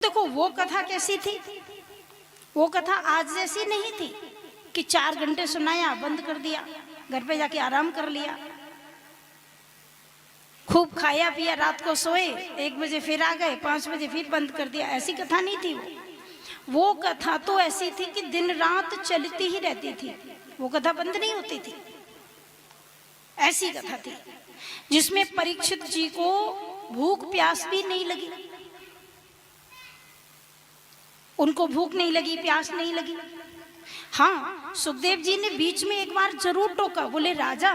देखो वो कथा कैसी थी, वो कथा आज जैसी नहीं थी कि 4 घंटे सुनाया बंद कर दिया, घर पे जाके आराम कर लिया, खूब खाया पिया, रात को सोए, 1 बजे फिर आ गए, 5 बजे फिर बंद कर दिया। ऐसी कथा नहीं थी वो कथा तो ऐसी थी कि दिन रात चलती ही रहती थी, वो कथा बंद नहीं होती थी। ऐसी कथा थी जिसमें परीक्षित जी को भूख प्यास भी नहीं लगी, उनको भूख नहीं लगी, प्यास नहीं लगी। हाँ, सुखदेव जी ने बीच में एक बार जरूर टोका, बोले राजा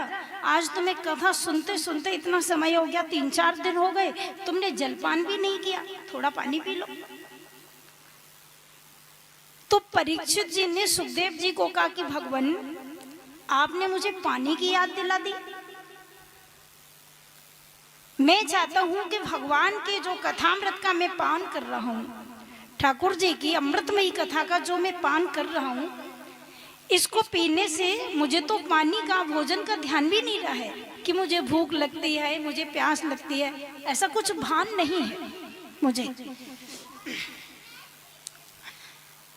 आज तुम्हें कथा सुनते सुनते इतना समय हो गया, 3-4 दिन हो गए, तुमने जलपान भी नहीं किया, थोड़ा पानी पी लो। तो परीक्षित जी ने सुखदेव जी को कहा कि भगवान आपने मुझे पानी की याद दिला दी, मैं चाहता हूं कि भगवान के जो कथामृत का मैं पान कर रहा हूं, ठाकुर जी की अमृतमयी कथा का जो मैं पान कर रहा हूं, इसको पीने से मुझे तो पानी का, भोजन का ध्यान भी नहीं रहा है कि मुझे भूख लगती है, मुझे प्यास लगती है, ऐसा कुछ भान नहीं है मुझे।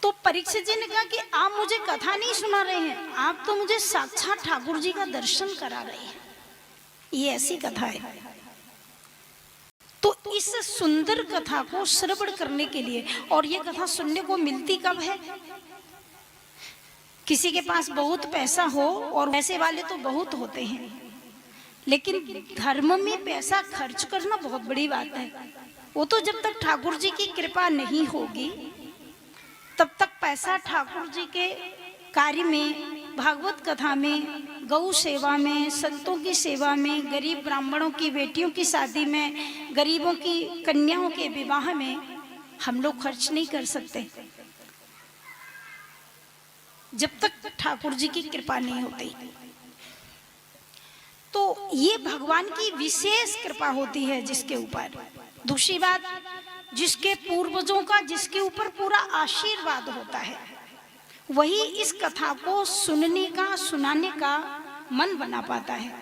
तो परीक्षित जी ने कहा कि आप मुझे कथा नहीं सुना रहे हैं, आप तो मुझे साक्षात ठाकुर जी का दर्शन करा रहे हैं, ये ऐसी कथा है। तो इस सुंदर कथा को श्रवण करने के लिए, और ये कथा सुनने को मिलती कब है? किसी के पास बहुत पैसा हो, और पैसे वाले तो बहुत होते हैं, लेकिन धर्म में पैसा खर्च करना बहुत बड़ी बात है। वो तो जब तक ठाकुर जी की कृपा नहीं होगी तब तक पैसा ठाकुर जी के कार्य में, भागवत कथा में, गौ सेवा में, संतों की सेवा में, गरीब ब्राह्मणों की बेटियों की शादी में, गरीबों की कन्याओं के विवाह में हम लोग खर्च नहीं कर सकते जब तक ठाकुर जी की कृपा नहीं होती। तो ये भगवान की विशेष कृपा होती है जिसके ऊपर। दूसरी बात, जिसके पूर्वजों का जिसके ऊपर पूरा आशीर्वाद होता है, वही इस कथा को सुनने का, सुनाने का मन बना पाता है।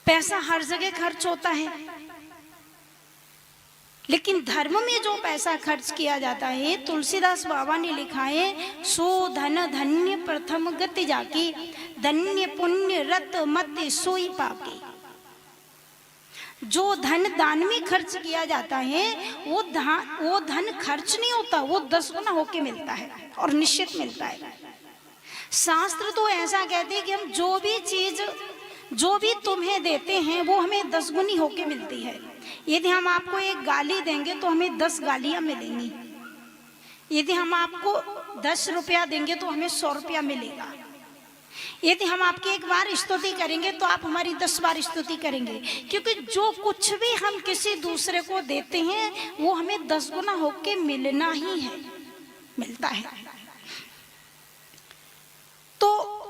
पैसा हर जगह खर्च होता है, लेकिन धर्म में जो पैसा खर्च किया जाता है, तुलसीदास बाबा ने लिखा है, सो धन धन्य प्रथम गति जाकी, धन्य पुण्य रत मत सोई पाकी। जो धन दान में खर्च किया जाता है वो धन खर्च नहीं होता, वो 10 गुना होके मिलता है, और निश्चित मिलता है। शास्त्र तो ऐसा कहते हैं कि हम जो भी चीज, जो भी तुम्हें देते हैं वो हमें 10 गुनी होके मिलती है। यदि हम आपको एक गाली देंगे तो हमें 10 गालियां मिलेंगी, यदि हम आपको 10 रुपया देंगे तो हमें 100 रुपया मिलेगा, यदि हम आपकी 1 बार स्तुति करेंगे तो आप हमारी 10 बार स्तुति करेंगे, क्योंकि जो कुछ भी हम किसी दूसरे को देते हैं वो हमें 10 गुना होके मिलना ही है, मिलता है। तो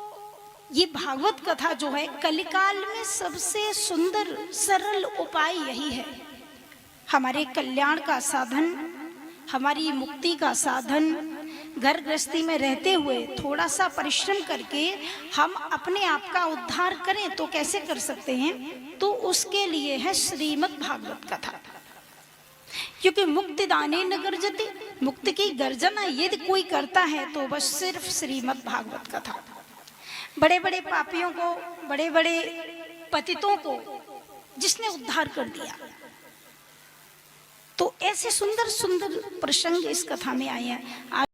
ये भागवत कथा जो है, कलिकाल में सबसे सुंदर सरल उपाय यही है, हमारे कल्याण का साधन, हमारी मुक्ति का साधन। घर गृहस्थी में रहते हुए थोड़ा सा परिश्रम करके हम अपने आप का उद्धार करें तो कैसे कर सकते हैं? तो उसके लिए है श्रीमद् भागवत कथा। क्योंकि मुक्ति दाने न गर्जति, मुक्ति की गर्जना यदि कोई करता है तो बस सिर्फ श्रीमद् भागवत कथा। बड़े बड़े पापियों को, बड़े बड़े पतितों को जिसने उद्धार कर दिया। तो ऐसे सुंदर सुंदर प्रसंग इस कथा में आए हैं।